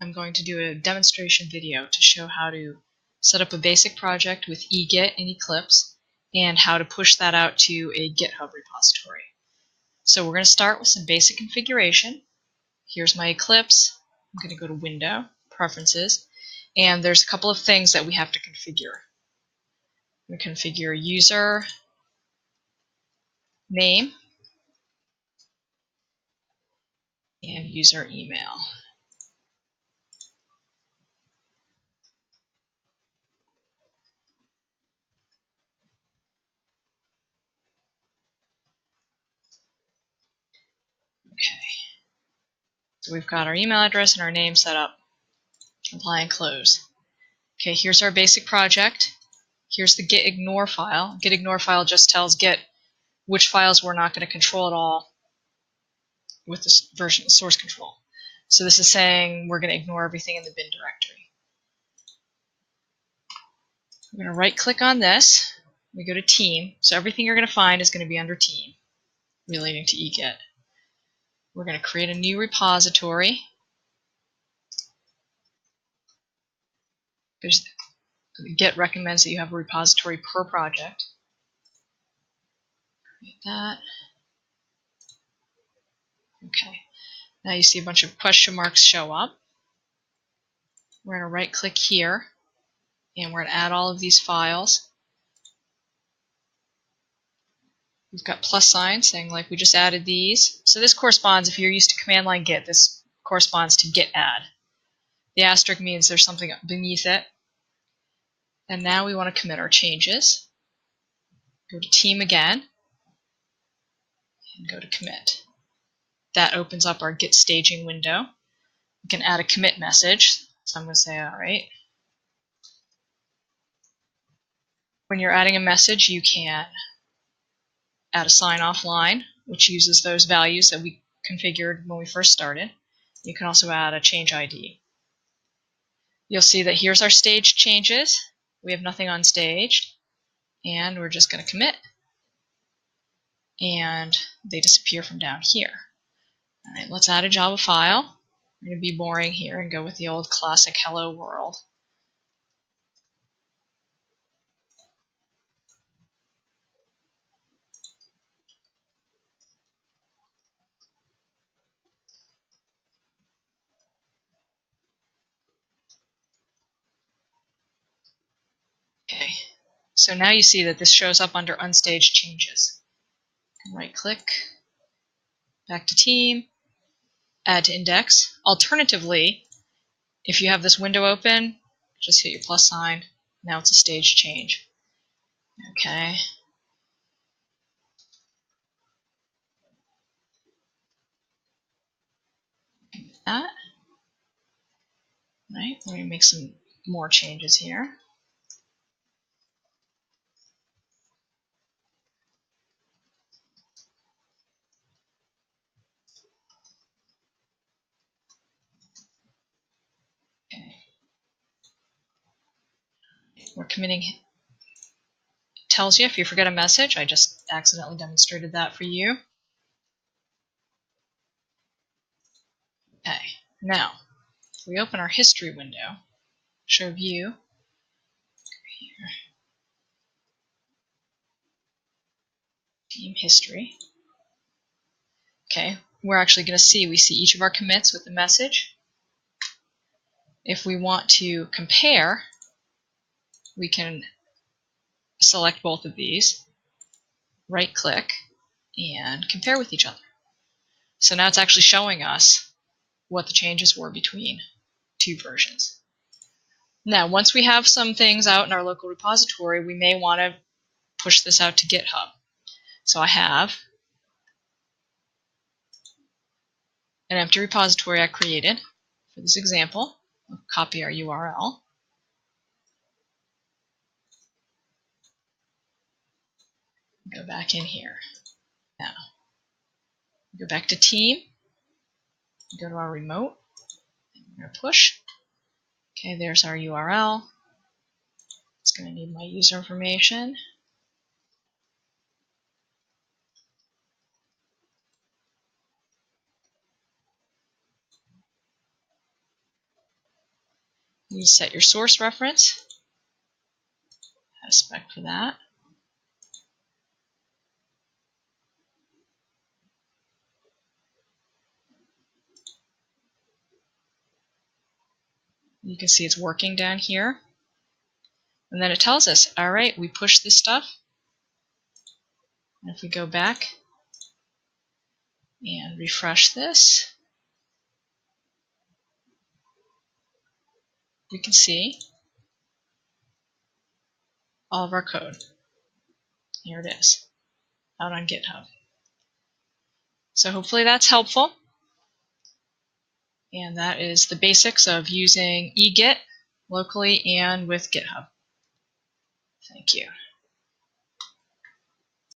I'm going to do a demonstration video to show how to set up a basic project with EGit and Eclipse and how to push that out to a GitHub repository. So we're going to start with some basic configuration. Here's my Eclipse. I'm going to go to Window, Preferences, and there's a couple of things that we have to configure. We configure user name and user email. Okay. So we've got our email address and our name set up. Apply and close. Okay, here's our basic project. Here's the git ignore file. Git ignore file just tells Git which files we're not going to control at all with this version source control. So this is saying we're going to ignore everything in the bin directory. We're going to right click on this. We go to team. So everything you're going to find is going to be under team relating to eGit. We're going to create a new repository. Git recommends that you have a repository per project. Create that. Okay. Now you see a bunch of question marks show up. We're going to right click here and we're going to add all of these files. We've got plus signs saying like we just added these. So this corresponds, if you're used to command line git, this corresponds to git add. The asterisk means there's something beneath it. And now we want to commit our changes. Go to team again and go to commit. That opens up our git staging window. We can add a commit message. So I'm going to say, all right. When you're adding a message, you can add a sign-off line, which uses those values that we configured when we first started. You can also add a change ID. You'll see that here's our staged changes. We have nothing unstaged, and we're just going to commit. And they disappear from down here. All right, let's add a Java file. We're going to be boring here and go with the old classic hello world. Okay, so now you see that this shows up under unstaged changes. Right click, back to team, add to index. Alternatively, if you have this window open, just hit your plus sign. Now it's a staged change. Okay. That. Right, we're going to make some more changes here. Okay. We're committing. It tells you if you forget a message. I just accidentally demonstrated that for you. Okay, now if we open our history window, show view, here, team history. Okay, we're actually going to see, we see each of our commits with the message. If we want to compare, we can select both of these, right click, and compare with each other. So now it's actually showing us what the changes were between two versions. Now, once we have some things out in our local repository, we may want to push this out to GitHub. So I have an empty repository I created for this example. We'll copy our URL. Go back in here. Now, go back to team, go to our remote, we're going to push. Okay, there's our URL. It's going to need my user information. You set your source reference. Add a spec for that. You can see it's working down here. And then it tells us, all right, we pushed this stuff. And if we go back and refresh this, we can see all of our code. Here it is, out on GitHub. So hopefully that's helpful. And that is the basics of using EGit locally and with GitHub. Thank you.